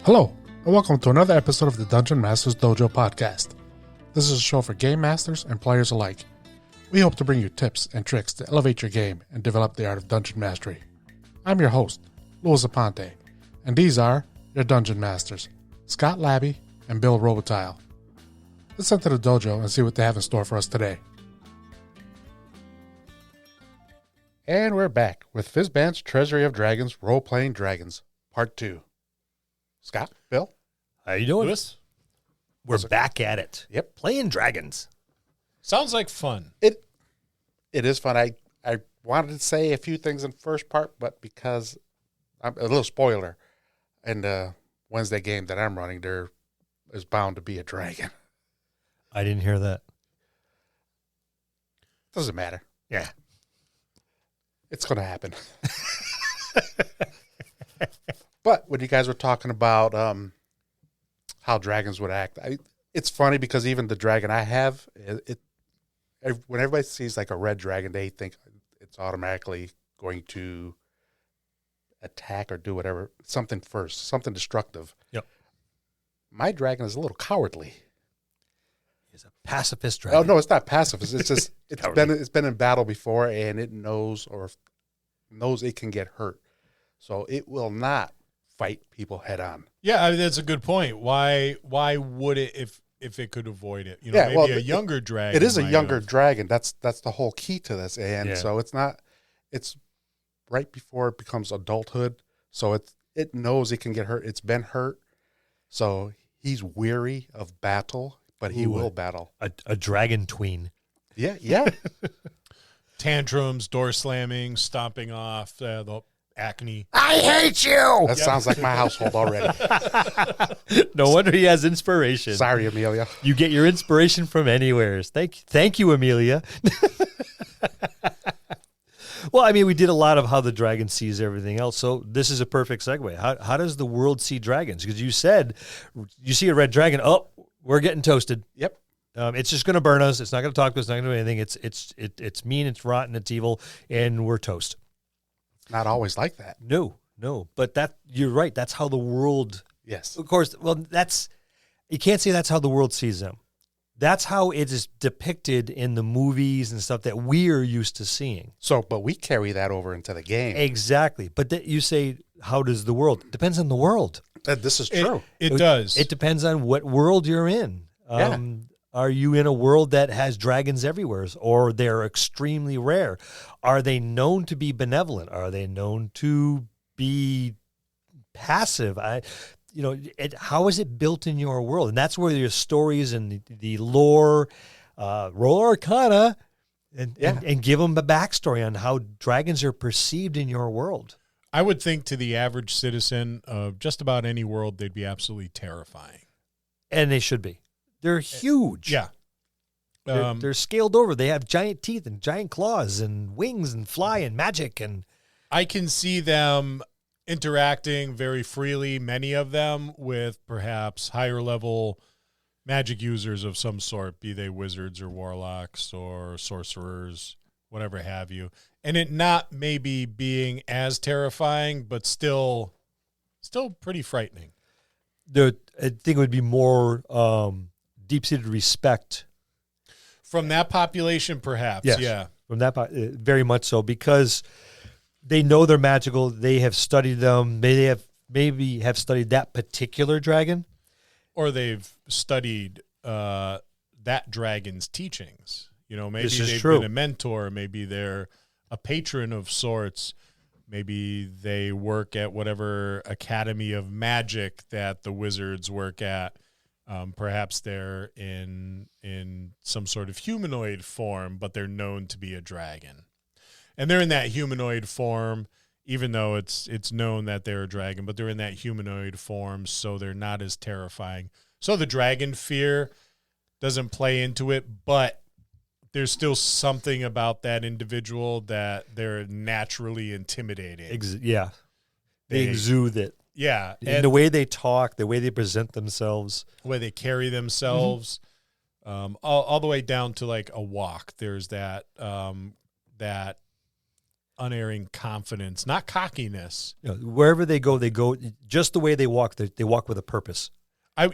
Hello, and welcome to another episode of the Dungeon Masters Dojo podcast. This is a show for game masters and players alike. We hope to bring you tips and tricks to elevate your game and develop the art of dungeon mastery. I'm your host, Louis Aponte, and these are your dungeon masters, Scott Labby and Bill Robotile. Let's enter the dojo and see what they have in store for us today. And we're back with Fizban's Treasury of Dragons, Role-Playing Dragons, Part 2. Scott, Bill? How you doing? Louis? We're back at it. Yep. Playing dragons. Sounds like fun. It is fun. I wanted to say a few things in the first part, but because I'm a little spoiler, in the Wednesday game that I'm running, there is bound to be a dragon. I didn't hear that. Doesn't matter. Yeah. It's going to happen. But when you guys were talking about how dragons would act, it's funny because even the dragon I have, when everybody sees like a red dragon, they think it's automatically going to attack or do whatever, something first, something destructive. Yep. My dragon is a little cowardly. He's a pacifist dragon. Oh no, it's not pacifist. It's just it's been in battle before, and it knows it can get hurt, so it will not fight people head on. Yeah, that's a good point. Why would it if it could avoid it? You know, maybe a younger dragon. It is a younger dragon. That's the whole key to this. And so it's right before it becomes adulthood. So it knows it can get hurt. It's been hurt. So he's weary of battle, but he will battle. A dragon tween. Yeah. Tantrums, door slamming, stomping off, the acne. I hate you! That sounds like my household already. No wonder he has inspiration. Sorry, Amelia. You get your inspiration from anywhere. Thank you, Amelia. Well, I mean, we did a lot of how the dragon sees everything else, so this is a perfect segue. How does the world see dragons? Because you said you see a red dragon, oh, we're getting toasted. Yep. It's just going to burn us. It's not going to talk to us. It's not going to do anything. It's mean. It's rotten. It's evil, and we're toast. Not always like that. No. But you're right. That's how the world. Yes. Of course. Well, you can't say that's how the world sees them. That's how it is depicted in the movies and stuff that we're used to seeing. So, but we carry that over into the game. Exactly. But you say, how does the world? It depends on the world. This is true. It does. It depends on what world you're in. Are you in a world that has dragons everywhere, or they're extremely rare? Are they known to be benevolent? Are they known to be passive? How is it built in your world? And that's where your stories and the lore, roll arcana, and give them a backstory on how dragons are perceived in your world. I would think to the average citizen of just about any world, they'd be absolutely terrifying. And they should be. They're huge. Yeah. They're scaled over. They have giant teeth and giant claws and wings and fly and magic. And I can see them interacting very freely, many of them, with perhaps higher level magic users of some sort, be they wizards or warlocks or sorcerers, whatever have you. And it not maybe being as terrifying, but still pretty frightening. I think it would be more deep-seated respect. From that population, perhaps, yes. Yeah. From that, very much so, because they know they're magical. They have studied them. They maybe have studied that particular dragon. Or they've studied that dragon's teachings. You know, maybe they've been a mentor. Maybe they're a patron of sorts. Maybe they work at whatever academy of magic that the wizards work at. Perhaps they're in some sort of humanoid form, but they're known to be a dragon. And they're in that humanoid form, even though it's known that they're a dragon, but they're in that humanoid form, so they're not as terrifying. So the dragon fear doesn't play into it, but there's still something about that individual that they're naturally intimidating. They exude it. Yeah. And the way they talk, the way they present themselves. The way they carry themselves, all the way down to like a walk. There's that unerring confidence, not cockiness. Wherever they go just the way they walk. They walk with a purpose.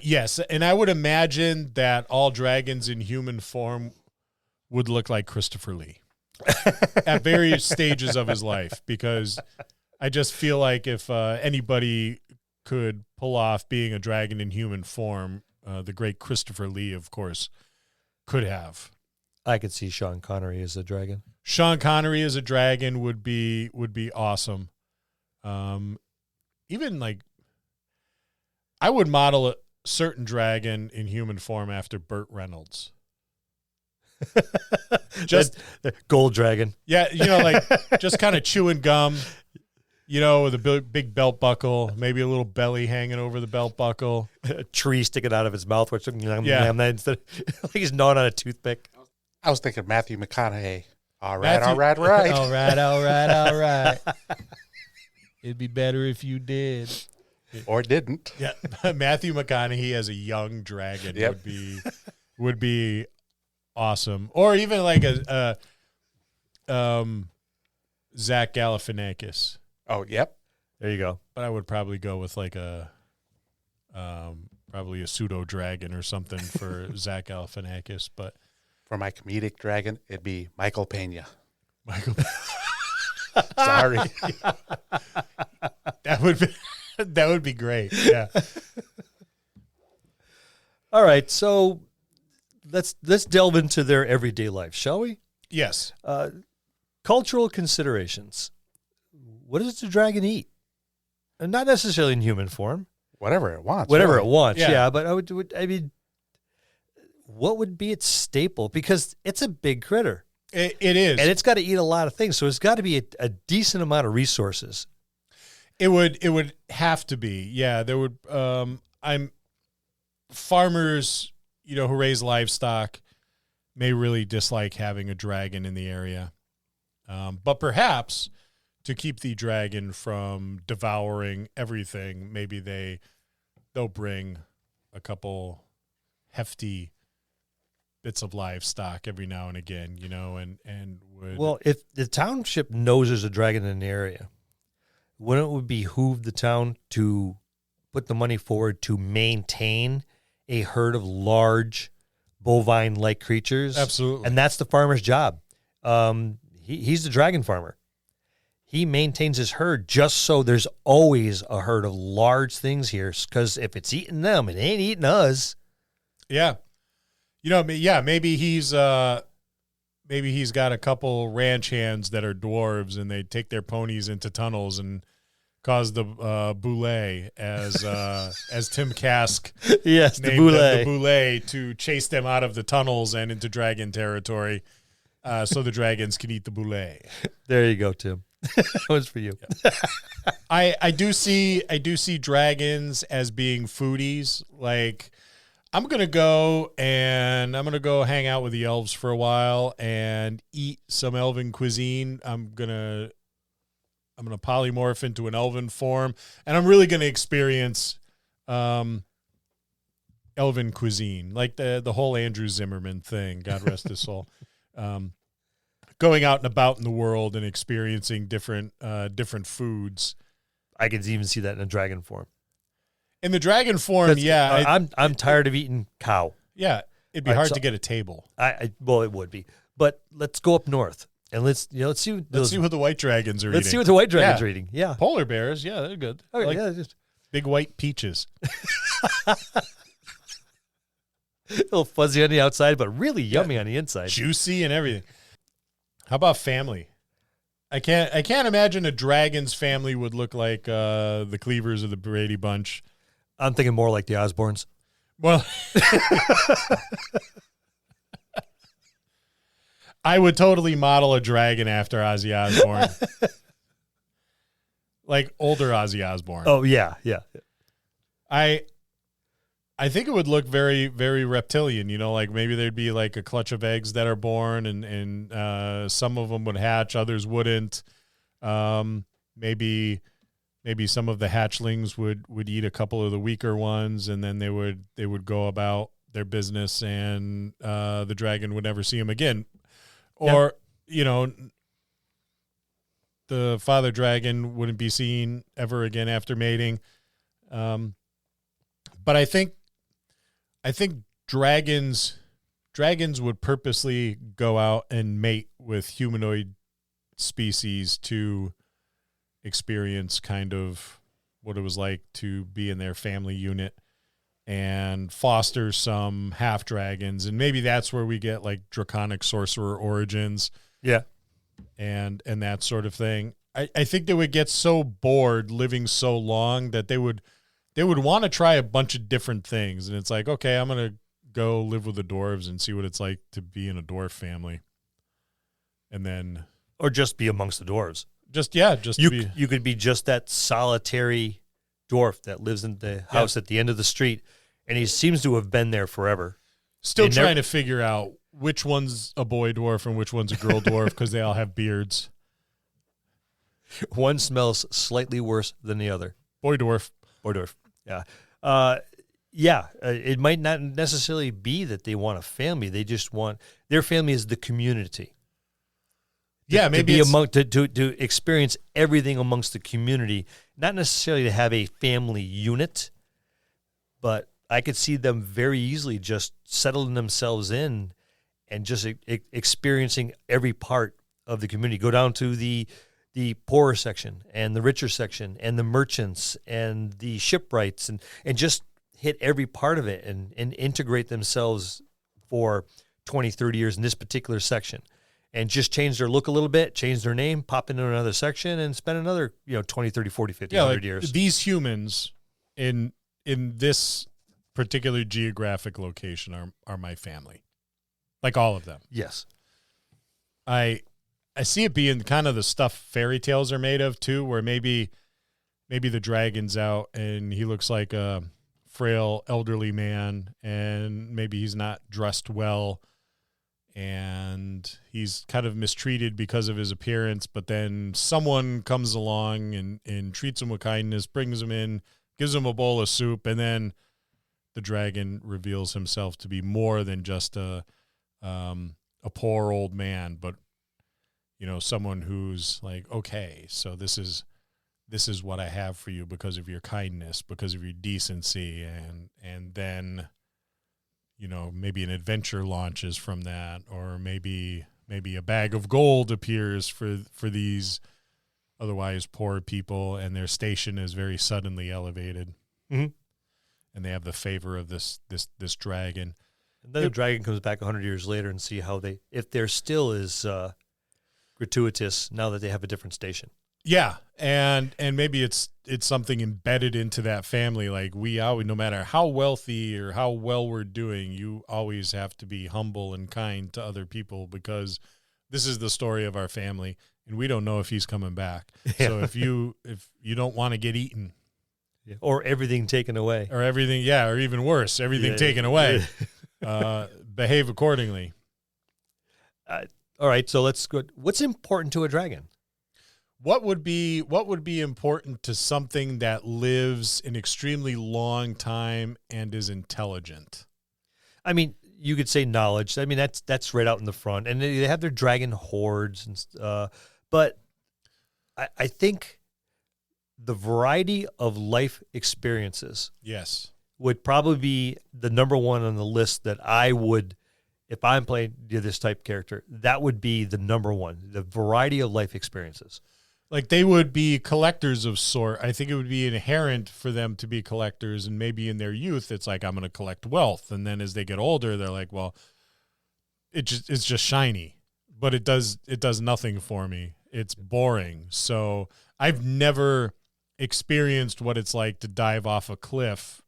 Yes, and I would imagine that all dragons in human form would look like Christopher Lee at various stages of his life, because I just feel like if anybody could pull off being a dragon in human form, the great Christopher Lee, of course, could have. I could see Sean Connery as a dragon. Sean Connery as a dragon would be awesome. Even like, I would model a certain dragon in human form after Burt Reynolds. Just Gold Dragon. Yeah, like just kind of chewing gum, with a big belt buckle, maybe a little belly hanging over the belt buckle, a tree sticking out of his mouth, which instead like he's gnawing on a toothpick. I was thinking Matthew McConaughey. All right. All right. It'd be better if you did. Or didn't. Yeah, Matthew McConaughey as a young dragon would be awesome. Or even like a Zach Galifianakis. Oh, yep. There you go. But I would probably go with like probably a pseudo dragon or something for Zach Galifianakis. But for my comedic dragon, it'd be Michael Pena. Sorry. That would be great. Yeah. All right, so let's delve into their everyday life, shall we? Yes. Cultural considerations. What does the dragon eat? And not necessarily in human form. Whatever it wants. Whatever really. it wants, yeah. But I mean, what would be its staple? Because it's a big critter. It is. And it's got to eat a lot of things, so it's got to be a decent amount of resources. It would have to be. Yeah, there would farmers, who raise livestock may really dislike having a dragon in the area. But perhaps to keep the dragon from devouring everything, maybe they'll bring a couple hefty bits of livestock every now and again, and would. Well, if the township knows there's a dragon in the area, wouldn't it behoove the town to put the money forward to maintain a herd of large bovine-like creatures? Absolutely. And that's the farmer's job. He's the dragon farmer. He maintains his herd just so there's always a herd of large things here, because if it's eating them, it ain't eating us. Yeah. Maybe he's got a couple ranch hands that are dwarves, and they take their ponies into tunnels and cause the boule, as Tim Kask named the boule, to chase them out of the tunnels and into dragon territory, so the dragons can eat the boule. There you go, Tim. That was for you. Yeah. I do see dragons as being foodies. Like, I'm gonna go hang out with the elves for a while and eat some elven cuisine. I'm gonna polymorph into an elven form, and I'm really gonna experience elven cuisine, like the whole Andrew Zimmerman thing. God rest his soul. Going out and about in the world and experiencing different foods. I could even see that in a dragon form. In the dragon form, yeah. I'm tired of eating cow. Yeah, it'd be hard to get a table. Well, it would be. But let's go up north and let's see what the white dragons are eating. Let's see what the white dragons are eating. Yeah, polar bears. Yeah, they're good. Okay, like just big white peaches. A little fuzzy on the outside, but really yummy on the inside. Juicy and everything. How about family? I can't imagine a dragon's family would look like the Cleavers of the Brady Bunch. I'm thinking more like the Osbournes. Well, I would totally model a dragon after Ozzy Osbourne. Like older Ozzy Osbourne. Oh, yeah. I think it would look very, very reptilian, like maybe there'd be like a clutch of eggs that are born, and some of them would hatch, others wouldn't. Maybe some of the hatchlings would eat a couple of the weaker ones, and then they would go about their business, and the dragon would never see them again. Or, the father dragon wouldn't be seen ever again after mating. But I think dragons would purposely go out and mate with humanoid species to experience kind of what it was like to be in their family unit and foster some half dragons. And maybe that's where we get like draconic sorcerer origins. Yeah. And that sort of thing. I think they would get so bored living so long that they would want to try a bunch of different things. And it's like, okay, I'm going to go live with the dwarves and see what it's like to be in a dwarf family. And then... Or just be amongst the dwarves. You could be just that solitary dwarf that lives in the house at the end of the street, and he seems to have been there forever. Still trying to figure out which one's a boy dwarf and which one's a girl dwarf because they all have beards. One smells slightly worse than the other. Boy dwarf. Yeah. It might not necessarily be that they want a family. They just want their family is the community. Maybe to experience everything amongst the community, not necessarily to have a family unit, but I could see them very easily just settling themselves in and just experiencing every part of the community. Go down to the poorer section and the richer section and the merchants and the shipwrights and just hit every part of it and integrate themselves for 20, 30 years in this particular section. And just change their look a little bit, change their name, pop into another section, and spend another 20, 30, 40, 50, 100 years. These humans in this particular geographic location are my family. Like all of them. Yes. I see it being kind of the stuff fairy tales are made of, too, where maybe the dragon's out and he looks like a frail elderly man and maybe he's not dressed well. And he's kind of mistreated because of his appearance, but then someone comes along and treats him with kindness, brings him in, gives him a bowl of soup, and then the dragon reveals himself to be more than just a poor old man, but someone who's like, okay, so this is what I have for you because of your kindness, because of your decency, and then maybe an adventure launches from that, or maybe a bag of gold appears for these otherwise poor people, and their station is very suddenly elevated, and they have the favor of this dragon. And then the dragon comes back 100 years later and see how if there still is gratuitous now that they have a different station. Yeah, and maybe it's something embedded into that family. Like we always, no matter how wealthy or how well we're doing, you always have to be humble and kind to other people because this is the story of our family, and we don't know if he's coming back. Yeah. So if you don't want to get eaten, or everything taken away, or even worse, everything taken away, behave accordingly. All right, so let's go. What's important to a dragon? What would be important to something that lives an extremely long time and is intelligent? I mean, you could say knowledge. I mean, that's right out in the front, and they have their dragon hordes, but I think the variety of life experiences, yes, would probably be the number one on the list that I would, if I'm playing this type of character, that would be the number one. The variety of life experiences. Like they would be collectors of sort. I think it would be inherent for them to be collectors, and maybe in their youth, it's like I'm going to collect wealth, and then as they get older, they're like, well, it's just shiny, but it does nothing for me. It's boring. So I've never experienced what it's like to dive off a cliff,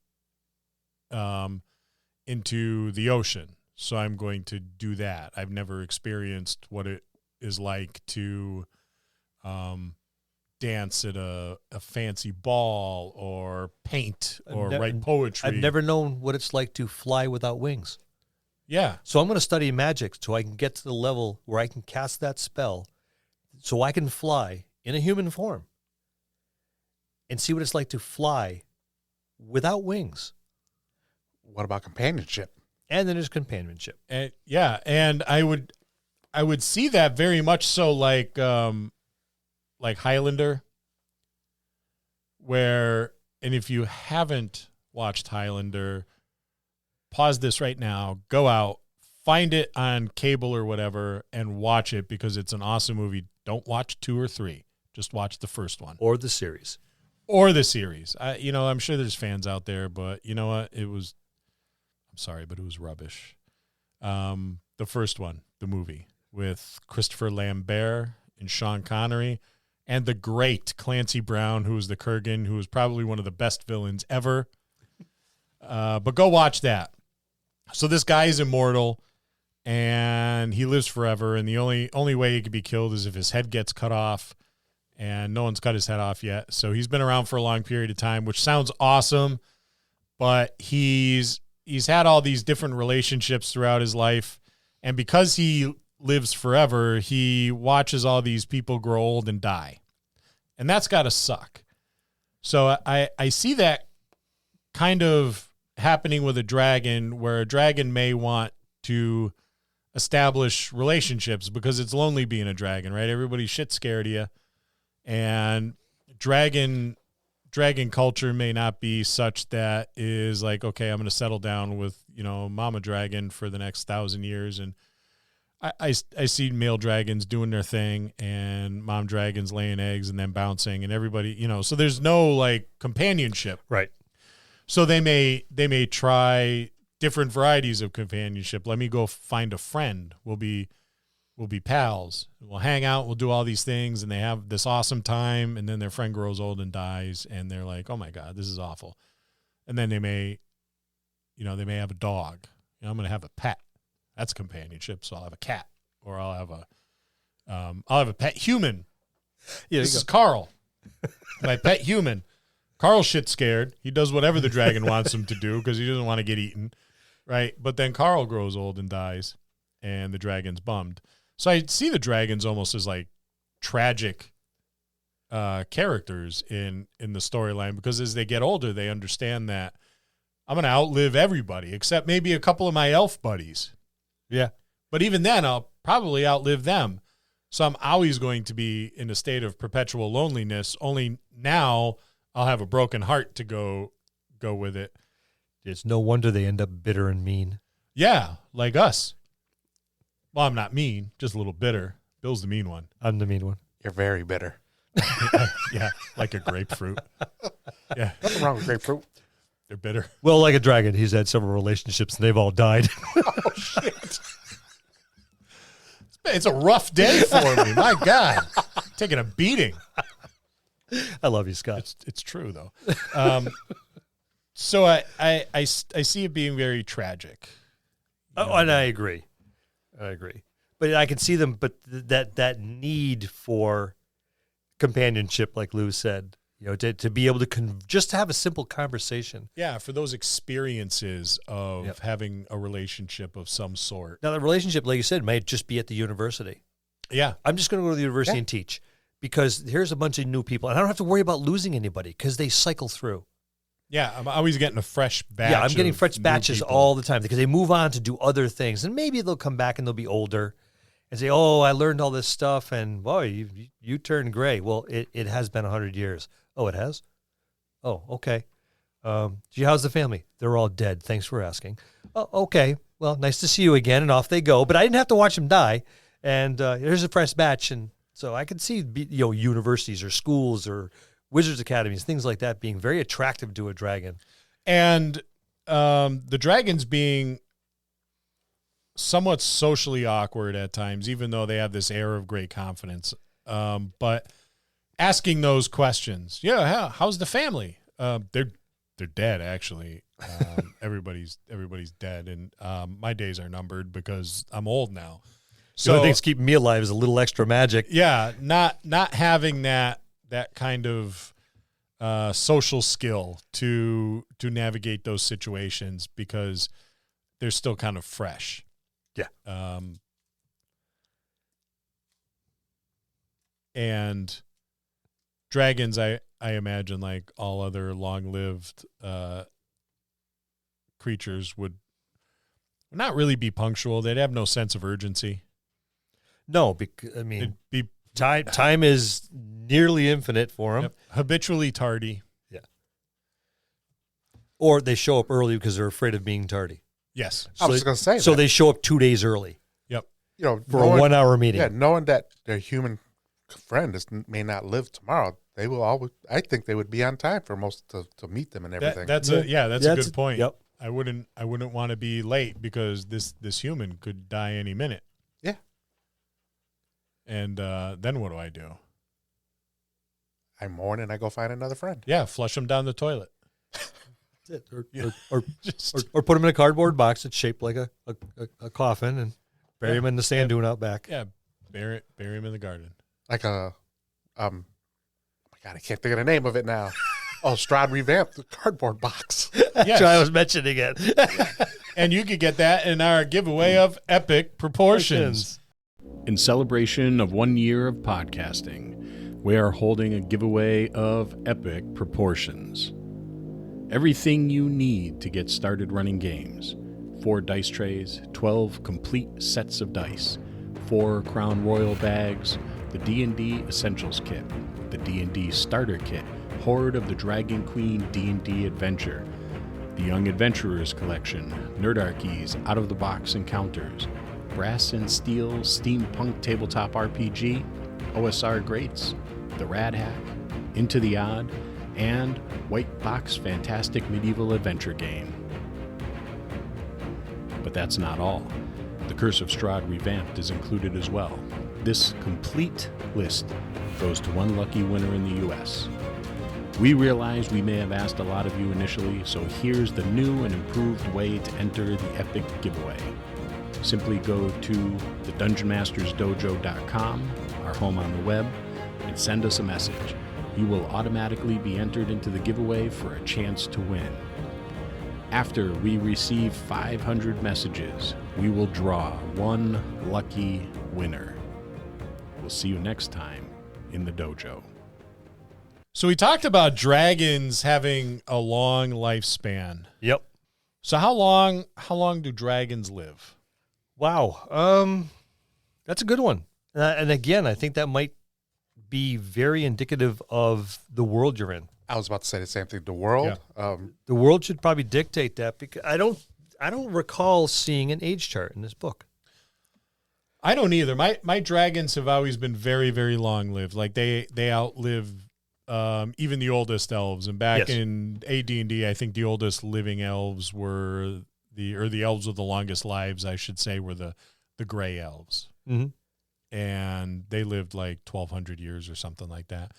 into the ocean. So I'm going to do that. I've never experienced what it is like to dance at a fancy ball or paint or write poetry. I've never known what it's like to fly without wings. Yeah. So I'm going to study magic so I can get to the level where I can cast that spell so I can fly in a human form and see what it's like to fly without wings. What about companionship? And then there's companionship. And I would see that very much so like like Highlander, and if you haven't watched Highlander, pause this right now, go out, find it on cable or whatever, and watch it because it's an awesome movie. Don't watch 2 or 3. Just watch the first one. Or the series. I'm sure there's fans out there, but you know what? I'm sorry, but it was rubbish. The first one, the movie, with Christopher Lambert and Sean Connery, and the great Clancy Brown, who was the Kurgan, who was probably one of the best villains ever. But go watch that. So this guy is immortal, and he lives forever, and the only way he could be killed is if his head gets cut off, and no one's cut his head off yet. So he's been around for a long period of time, which sounds awesome, but he's had all these different relationships throughout his life, and because he lives forever, he watches all these people grow old and die, and that's got to suck. So I see that kind of happening with a dragon, where a dragon may want to establish relationships because it's lonely being a dragon, right? Everybody's shit scared of you, and dragon culture may not be such that is like, okay, I'm going to settle down with, mama dragon for the next 1,000 years. And I see male dragons doing their thing and mom dragons laying eggs and then bouncing and everybody, so there's no like companionship. Right. So they may try different varieties of companionship. Let me go find a friend. We'll be pals. We'll hang out. We'll do all these things, and they have this awesome time. And then their friend grows old and dies, and they're like, "Oh my God, this is awful." And then they may have a dog. I'm going to have a pet. That's companionship. So I'll have a cat, or I'll have a pet human. Yeah, this is Carl, my pet human. Carl's shit scared. He does whatever the dragon wants him to do because he doesn't want to get eaten, right? But then Carl grows old and dies, and the dragon's bummed. So I see the dragons almost as like tragic characters in the storyline, because as they get older, they understand that I'm going to outlive everybody except maybe a couple of my elf buddies. Yeah. But even then, I'll probably outlive them. So I'm always going to be in a state of perpetual loneliness, only now I'll have a broken heart to go with it. It's no wonder they end up bitter and mean. Yeah, like us. Well, I'm not mean, just a little bitter. Bill's the mean one. I'm the mean one. You're very bitter. Yeah, like a grapefruit. Yeah. Nothing wrong with grapefruit. They're bitter. Well, like a dragon, he's had several relationships, and they've all died. Oh, shit. It's a rough day for me. My God. Taking a beating. I love you, Scott. It's true, though. So I see it being very tragic. Oh, and I agree. But I can see them, but that need for companionship, like Lou said, to be able to just have a simple conversation. Yeah, for those experiences of having a relationship of some sort. Now, the relationship, like you said, might just be at the university. Yeah. I'm just going to go to the university and teach, because here's a bunch of new people, and I don't have to worry about losing anybody because they cycle through. Yeah, I'm always getting a fresh batch. Yeah, I'm getting fresh batches all the time because they move on to do other things, and maybe they'll come back and they'll be older and say, "Oh, I learned all this stuff, and boy, you turned gray." Well, it has been 100 years. Oh, it has? Oh, okay. Gee, how's the family? They're all dead. Thanks for asking. Oh, okay. Well, nice to see you again, and off they go. But I didn't have to watch them die, and here's a fresh batch, and so I could see universities or schools or Wizards Academies, things like that, being very attractive to a dragon. And the dragons being somewhat socially awkward at times, even though they have this air of great confidence. But asking those questions, how's the family? They're dead, actually. Everybody's dead, and my days are numbered because I'm old now. So the only thing's keeping me alive is a little extra magic. Yeah, not having that kind of social skill to navigate those situations because they're still kind of fresh. Yeah. And dragons, I imagine, like all other long-lived creatures, would not really be punctual. They'd have no sense of urgency. No, it'd be Time is nearly infinite for them. Yep. Habitually tardy. Yeah. Or they show up early because they're afraid of being tardy. Yes. I was going to say So that. they show up 2 days early. Yep. For a 1 hour meeting. Yeah, knowing that their human friend may not live tomorrow, they will always. I think they would be on time for most to meet them and everything. That's a good point. Yep. I wouldn't want to be late because this human could die any minute. Yeah. And then what do I do? I mourn and I go find another friend. Yeah, flush them down the toilet. That's it. Or put them in a cardboard box that's shaped like a coffin and bury them in the sand dune out back. Yeah, bury them in the garden. Like a, oh my God, I can't think of the name of it now. Strahd revamped the cardboard box. That's why I was mentioning it. And you could get that in our giveaway of epic proportions. In celebration of 1 year of podcasting, we are holding a giveaway of epic proportions. Everything you need to get started running games. 4 dice trays, 12 complete sets of dice, 4 Crown Royal bags, the D&D Essentials Kit, the D&D Starter Kit, Horde of the Dragon Queen D&D Adventure, the Young Adventurers Collection, Nerdarchy's Out-of-the-Box Encounters, Brass and Steel Steampunk Tabletop RPG, OSR Greats, the Rad Hack, Into the Odd, and White Box Fantastic Medieval Adventure Game. But that's not all. The Curse of Strahd Revamped is included as well. This complete list goes to one lucky winner in the U.S. We realize we may have asked a lot of you initially, so here's the new and improved way to enter the epic giveaway. Simply go to thedungeonmastersdojo.com, our home on the web, and send us a message. You will automatically be entered into the giveaway for a chance to win. After we receive 500 messages, we will draw one lucky winner. We'll see you next time in the dojo. So we talked about dragons having a long lifespan. Yep. So how long do dragons live? Wow. That's a good one. And again, I think that might be very indicative of the world you're in. I was about to say the same thing. The world. Yeah. The world should probably dictate that, because I don't recall seeing an age chart in this book. I don't either. My dragons have always been very, very long lived. Like they outlive even the oldest elves. And back in AD&D, I think the oldest living elves were the elves with the longest lives, I should say, were the gray elves. Mm-hmm. And they lived like 1,200 years or something like that.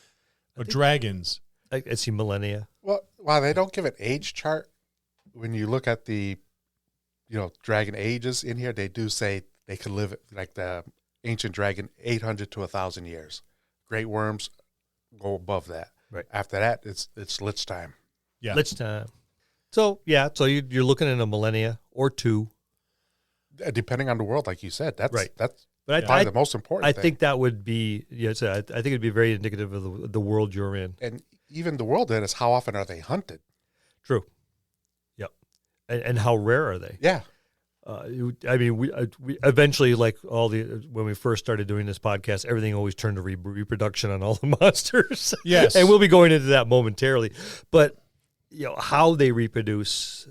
But dragons, I see millennia. Well, while they don't give an age chart, when you look at the, dragon ages in here, they do say they could live like the ancient dragon 800 to 1,000 years. Great worms go above that. Right. After that, it's Lich time. yeah, Lich time. So you're looking at a millennia or two. Depending on the world, like you said, that's Right. that's But probably the most important I thing. think that would be, I think it'd be very indicative of the world you're in. And even the world then is how often are they hunted? True. Yep. And how rare are they? Yeah. I mean, we eventually, like when we first started doing this podcast, everything always turned to reproduction on all the monsters. Yes. And we'll be going into that momentarily. But, how they reproduce,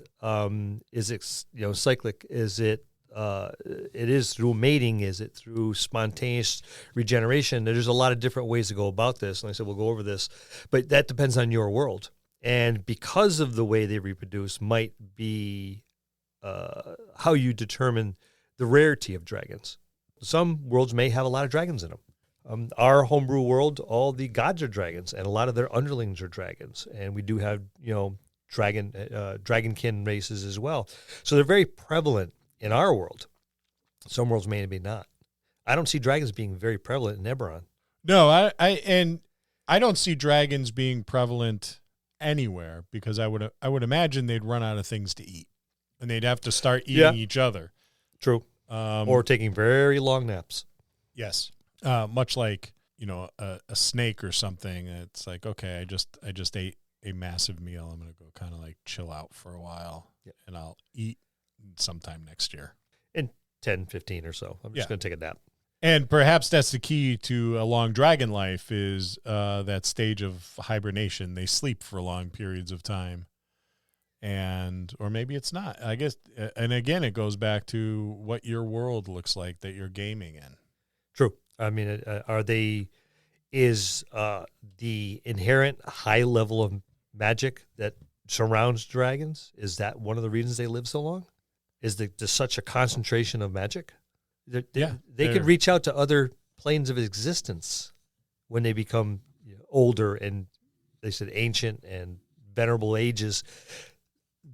is cyclic? Is it, it is through mating? Is it through spontaneous regeneration? There's a lot of different ways to go about this. And I said, we'll go over this, but that depends on your world. And because of the way they reproduce might be how you determine the rarity of dragons. Some worlds may have a lot of dragons in them. Our homebrew world, all the gods are dragons, and a lot of their underlings are dragons. And we do have, dragonkin races as well. So they're very prevalent in our world. Some worlds may be not. I don't see dragons being very prevalent in Eberron. No, I don't see dragons being prevalent anywhere, because I would imagine they'd run out of things to eat, and they'd have to start eating each other. True. Or taking very long naps. Yes. Much like, a snake or something. It's like, okay, I just ate a massive meal. I'm going to go kind of like chill out for a while, and I'll eat sometime next year. In 10, 15 or so. I'm just going to take a nap. And perhaps that's the key to a long dragon life is that stage of hibernation. They sleep for long periods of time. Or maybe it's not. I guess, and again, it goes back to what your world looks like that you're gaming in. True. I mean, is the inherent high level of magic that surrounds dragons, is that one of the reasons they live so long? Is there such a concentration of magic? They could reach out to other planes of existence when they become older and they said ancient and venerable ages.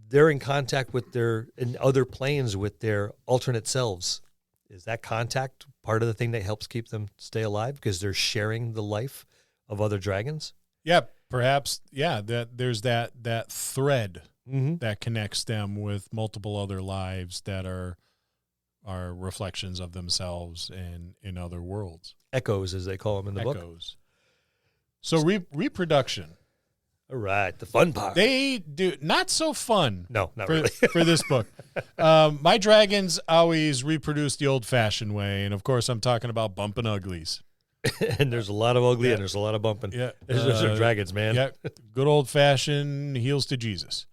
They're in contact with in other planes with their alternate selves. Is that contact part of the thing that helps keep them stay alive because they're sharing the life of other dragons? Yeah, perhaps. Yeah, there's that thread that connects them with multiple other lives that are reflections of themselves in other worlds. Echoes, as they call them in the book. Echoes. So reproduction. All right, the fun part. They do not so fun. No, not really. For this book. My dragons always reproduce the old-fashioned way, and of course I'm talking about bumping uglies. And there's a lot of ugly and there's a lot of bumping. Yeah. Those are dragons, man. Yeah, good old-fashioned heels to Jesus,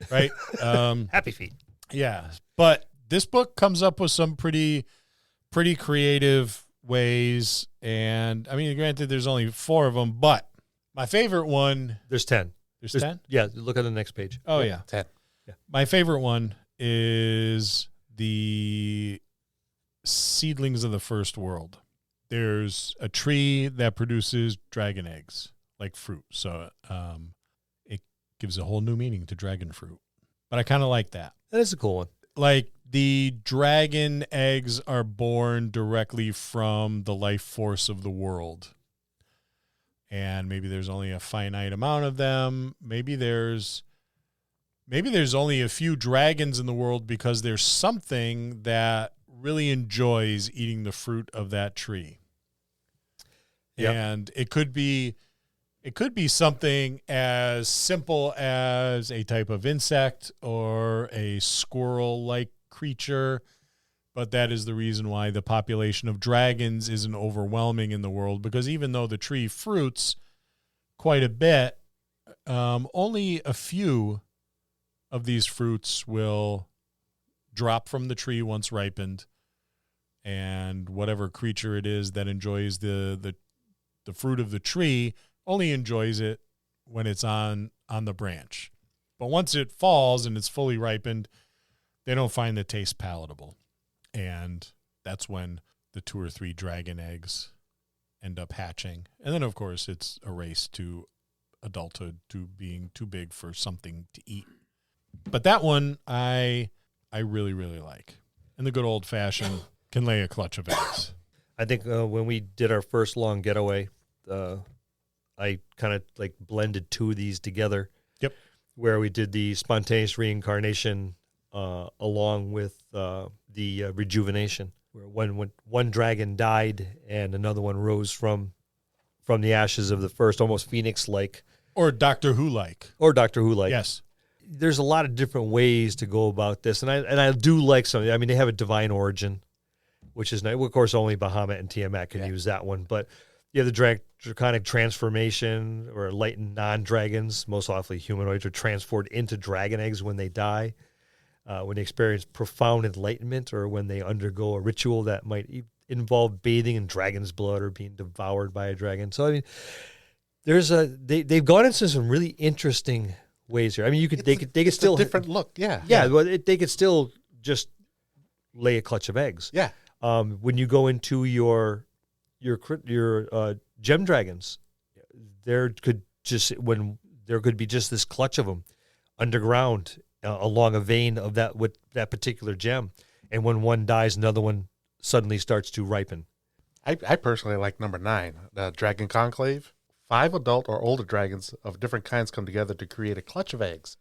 right? Happy feet. Yeah, but this book comes up with some pretty creative ways, and I mean, granted, there's only 4 of them, but my favorite one... There's 10. There's 10? Yeah, look at the next page. Oh, yeah. 10. Yeah. My favorite one is the seedlings of the first world. There's a tree that produces dragon eggs, like fruit. So it gives a whole new meaning to dragon fruit. But I kind of like that. That is a cool one. Like the dragon eggs are born directly from the life force of the world. And maybe there's only a finite amount of them. Maybe there's only a few dragons in the world because there's something that really enjoys eating the fruit of that tree. Yep. And it could be something as simple as a type of insect or a squirrel-like creature, but that is the reason why the population of dragons isn't overwhelming in the world, because even though the tree fruits quite a bit, only a few of these fruits will drop from the tree once ripened, and whatever creature it is that enjoys the fruit of the tree only enjoys it when it's on the branch. But once it falls and it's fully ripened, they don't find the taste palatable. And that's when the 2 or 3 dragon eggs end up hatching. And then, of course, it's a race to adulthood, to being too big for something to eat. But that one I really, really like. And the good old-fashioned can lay a clutch of eggs. I think when we did our first long getaway, I kind of like blended 2 of these together. Yep. Where we did the spontaneous reincarnation along with the rejuvenation, where when one dragon died and another one rose from the ashes of the first, almost phoenix-like. Or Doctor Who-like. Yes. There's a lot of different ways to go about this, and I do like some. I mean, they have a divine origin, which is nice. Well, of course, only Bahamut and Tiamat can use that one, but yeah, the draconic transformation or enlightened non-dragons, most often humanoids, are transformed into dragon eggs when they die. When they experience profound enlightenment, or when they undergo a ritual that might involve bathing in dragon's blood or being devoured by a dragon. So I mean, they've gone into some really interesting ways here. I mean, they could still a different look. Yeah. Well, they could still just lay a clutch of eggs. Yeah. When you go into your gem dragons, there could be just this clutch of them underground along a vein of that particular gem, and when one dies, another one suddenly starts to ripen. I personally like number 9, the Dragon Conclave. 5 adult or older dragons of different kinds come together to create a clutch of eggs.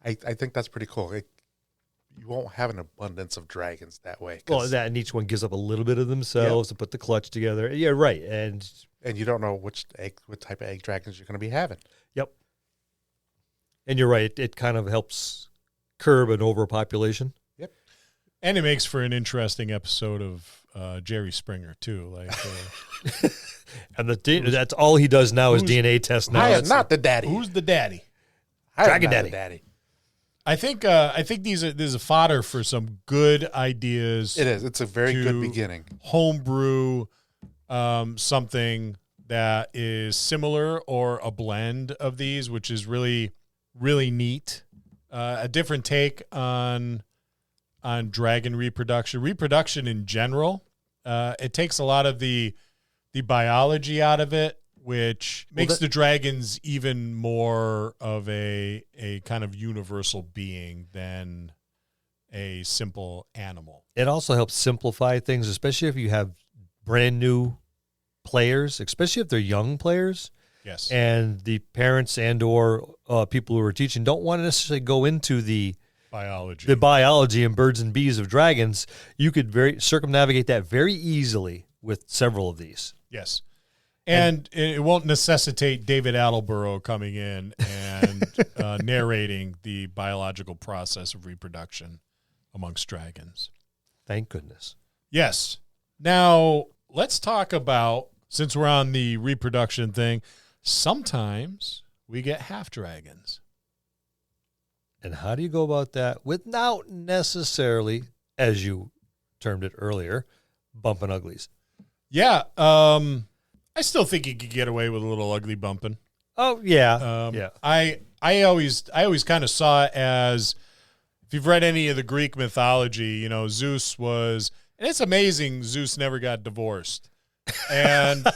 I think that's pretty cool. You won't have an abundance of dragons that way. Well, and each one gives up a little bit of themselves to put the clutch together. Yeah, right. And you don't know what type of egg dragons you're going to be having. Yep. And you're right. It kind of helps curb an overpopulation. Yep. And it makes for an interesting episode of Jerry Springer too. Like, and that's all he does now is DNA test. Now I am not the daddy. Who's the daddy? Dragon Daddy. I think these are fodder for some good ideas. It is. It's a very good beginning. Homebrew something that is similar or a blend of these, which is really, really neat. A different take on dragon reproduction. Reproduction in general, it takes a lot of the biology out of it, which makes the dragons even more of a kind of universal being than a simple animal. It also helps simplify things, especially if you have brand new players, especially if they're young players. Yes. And the parents and or people who are teaching don't want to necessarily go into the biology and birds and bees of dragons. You could circumnavigate that very easily with several of these. Yes. And it won't necessitate David Attenborough coming in and narrating the biological process of reproduction amongst dragons. Thank goodness. Yes. Now, let's talk about, since we're on the reproduction thing, sometimes we get half dragons. And how do you go about that without necessarily, as you termed it earlier, bumping uglies? Yeah. I still think you could get away with a little ugly bumping. Oh, yeah. Yeah. I always kind of saw it as, if you've read any of the Greek mythology, Zeus was, and it's amazing Zeus never got divorced. And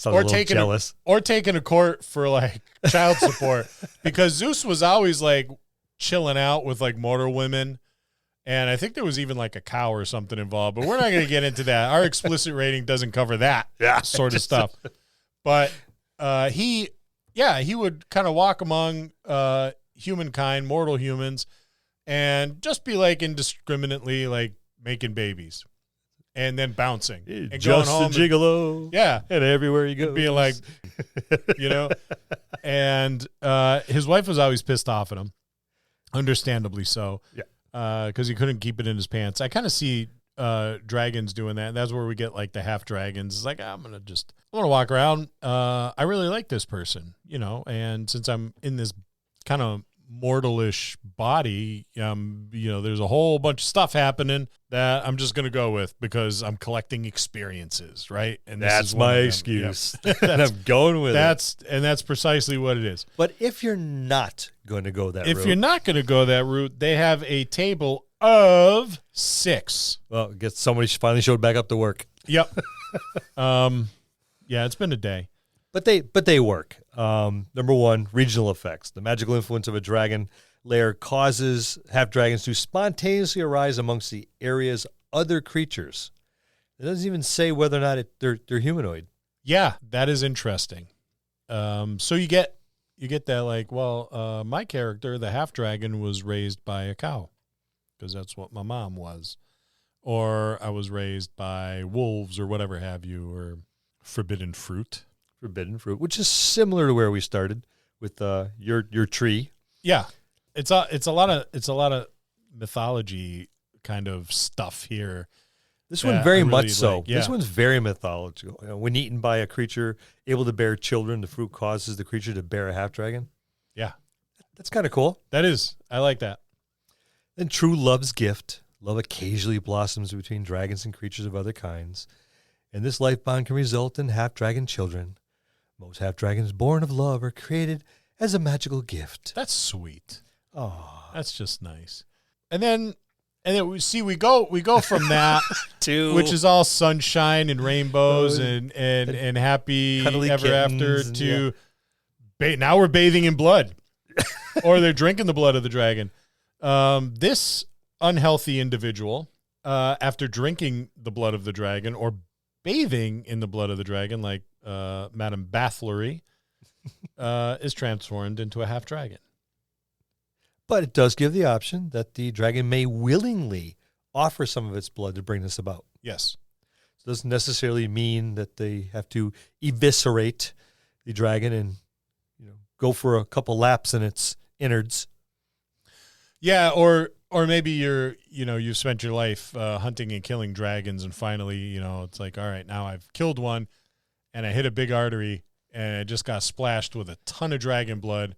or taken to court for like child support, because Zeus was always like chilling out with like mortal women, and I think there was even like a cow or something involved, but we're not going to get into that. Our explicit rating doesn't cover that sort of stuff. But he would kind of walk among humankind, mortal humans, and just be like indiscriminately like making babies. And then bouncing and just going home. A gigolo. Yeah. And everywhere you go. Being like, And his wife was always pissed off at him. Understandably so. Yeah. Because he couldn't keep it in his pants. I kind of see dragons doing that. And that's where we get like the half dragons. It's like, I'm going to walk around. I really like this person, and since I'm in this kind of mortalish body, there's a whole bunch of stuff happening that I'm just going to go with because I'm collecting experiences, right? And that's my excuse. Yeah. And I'm going with it. And that's precisely what it is. But if you're not going to go that route. If you're not going to go that route, they have a table of 6. Well, I guess somebody finally showed back up to work. Yep. Yeah, it's been a day. But they work. Number one, regional effects. The magical influence of a dragon lair causes half dragons to spontaneously arise amongst the area's other creatures. It doesn't even say whether or not they're humanoid. Yeah, that is interesting. So you get that like, well, my character, the half dragon, was raised by a cow because that's what my mom was, or I was raised by wolves or whatever have you, or forbidden fruit. Forbidden fruit, which is similar to where we started with your tree. Yeah, it's a lot of mythology kind of stuff here. This one very really much so. Like, yeah. This one's very mythological. When eaten by a creature able to bear children, the fruit causes the creature to bear a half dragon. Yeah, that's kind of cool. That is. I like that. And true love's gift. Love occasionally blossoms between dragons and creatures of other kinds, and this life bond can result in half dragon children. Most half dragons born of love are created as a magical gift. That's sweet. Oh, that's just nice. And then we go from that to which is all sunshine and rainbows and happy ever after to now we're bathing in blood, or they're drinking the blood of the dragon. This unhealthy individual, after drinking the blood of the dragon or bathing in the blood of the dragon, like Madame Bathlery, is transformed into a half dragon. But it does give the option that the dragon may willingly offer some of its blood to bring this about. Yes. It doesn't necessarily mean that they have to eviscerate the dragon and go for a couple laps in its innards. Yeah, or Or maybe you've spent your life hunting and killing dragons, and finally, it's like, all right, now I've killed one, and I hit a big artery, and it just got splashed with a ton of dragon blood,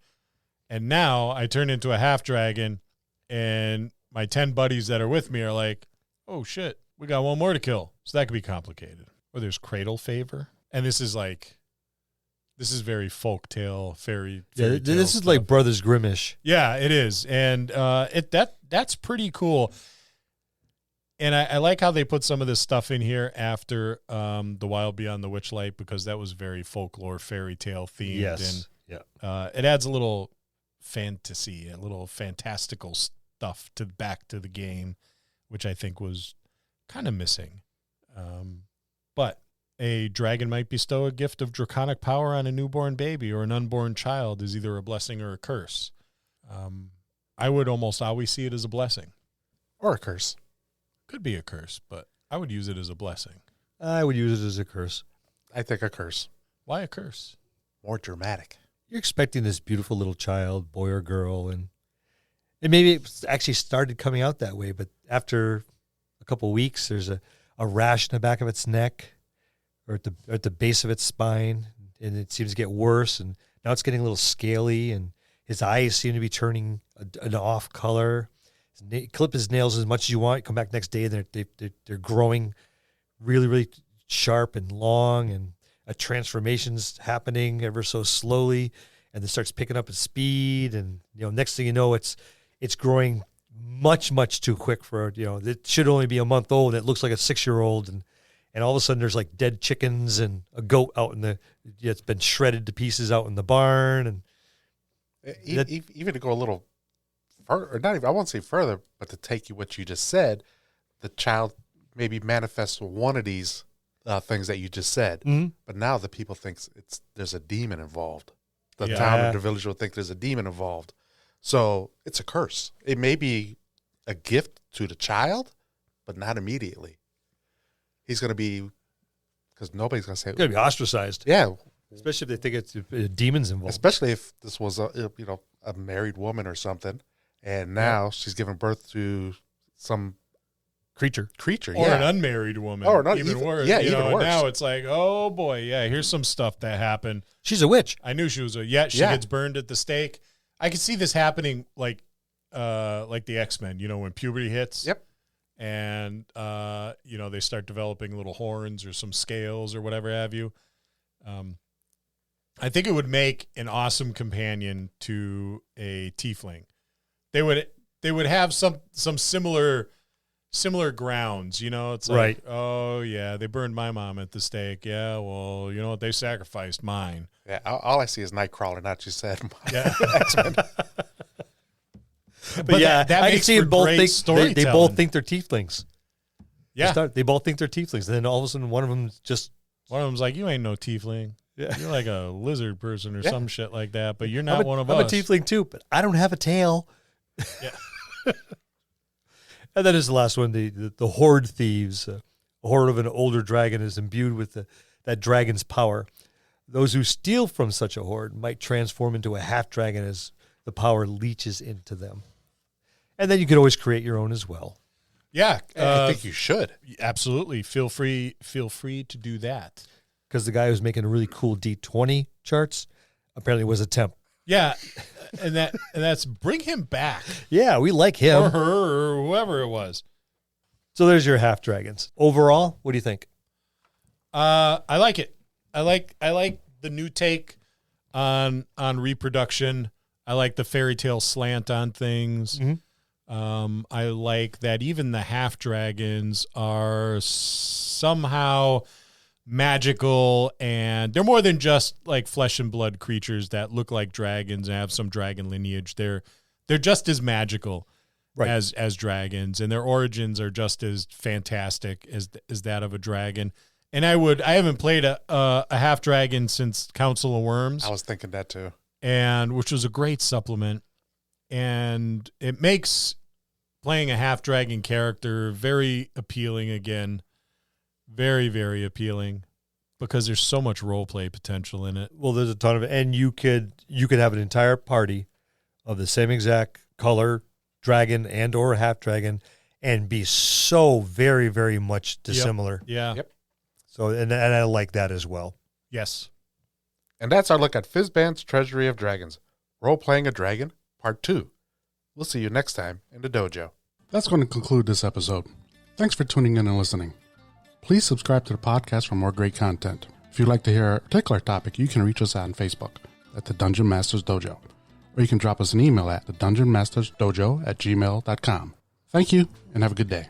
and now I turn into a half dragon, and my 10 buddies that are with me are like, oh shit, we got one more to kill. So that could be complicated. Or there's cradle favor, and this is very folktale, fairy tale this is stuff. like Brothers Grimmish. Yeah, it is, and that's pretty cool. And I like how they put some of this stuff in here after The Wild Beyond the Witchlight, because that was very folklore, fairy tale themed. Yes, and it adds a little fantasy, a little fantastical stuff back to the game, which I think was kind of missing. But a dragon might bestow a gift of draconic power on a newborn baby or an unborn child is either a blessing or a curse. I would almost always see it as a blessing. Or a curse. Could be a curse, but I would use it as a blessing. I would use it as a curse. I think a curse. Why a curse? More dramatic. You're expecting this beautiful little child, boy or girl, and maybe it actually started coming out that way, but after a couple of weeks, there's a rash in the back of its neck, or at the base of its spine, and it seems to get worse, and now it's getting a little scaly, and his eyes seem to be turning an off color. Clip his nails as much as you want. Come back next day, and they're growing really, really sharp and long, and a transformation's happening ever so slowly, and it starts picking up its speed, and next thing you know, it's growing much, much too quick for it should only be a month old. And it looks like a 6-year-old, and all of a sudden there's like dead chickens and a goat out it's been shredded to pieces out in the barn, and even to go a little further, or not even, I won't say further, but to take you what you just said, the child maybe manifests one of these things that you just said, but now the people think there's a demon involved. The town or the village will think there's a demon involved. So it's a curse. It may be a gift to the child, but not immediately. He's going to be, because nobody's going to say, going to be ostracized. Yeah. Especially if they think it's demons involved. Especially if this was a married woman or something, and now she's giving birth to some creature. Or an unmarried woman. Or even worse. Even worse. Now it's like, oh boy, here's some stuff that happened. She's a witch. I knew she was she gets burned at the stake. I could see this happening like the X-Men, when puberty hits. Yep. And they start developing little horns or some scales or whatever have you. I think it would make an awesome companion to a tiefling. They would have some similar grounds, It's like, right. Oh yeah, they burned my mom at the stake. Yeah, well, you know what? They sacrificed mine. Yeah, all I see is Nightcrawler, not you said. Yeah. But yeah, I can see them both think storytelling. They both think they're tieflings. Yeah, they both think they're tieflings, and then all of a sudden one of them's like, you ain't no tiefling. Yeah. You're like a lizard person or some shit like that, but you're not one of us. I'm a tiefling too, but I don't have a tail. Yeah. And then is the last one, the horde thieves. A horde of an older dragon is imbued with that dragon's power. Those who steal from such a horde might transform into a half dragon as the power leaches into them. And then you can always create your own as well. Yeah, I think you should. Absolutely. Feel free to do that. Because the guy who's making really cool D20 charts apparently was a temp. Yeah, and that's bring him back. Yeah, we like him. Or her, or whoever it was. So there's your half dragons. Overall, what do you think? I like it. I like the new take on reproduction. I like the fairy tale slant on things. Mm-hmm. I like that even the half dragons are somehow magical, and they're more than just like flesh and blood creatures that look like dragons and have some dragon lineage. They're just as magical as dragons, and their origins are just as fantastic as that of a dragon. And I haven't played a half dragon since Council of Worms. I was thinking that too. And which was a great supplement. And it makes playing a half dragon character very appealing again. Very, very appealing, because there's so much role play potential in it. Well, there's a ton of it, and you could have an entire party of the same exact color, dragon and or half dragon and be so very, very much dissimilar. Yeah. Yep. So, and I like that as well. Yes. And that's our look at Fizban's Treasury of Dragons, Role-Playing a Dragon, Part 2. We'll see you next time in the dojo. That's going to conclude this episode. Thanks for tuning in and listening. Please subscribe to the podcast for more great content. If you'd like to hear a particular topic, you can reach us on Facebook at the Dungeon Masters Dojo, or you can drop us an email at thedungeonmastersdojo@gmail.com. Thank you, and have a good day.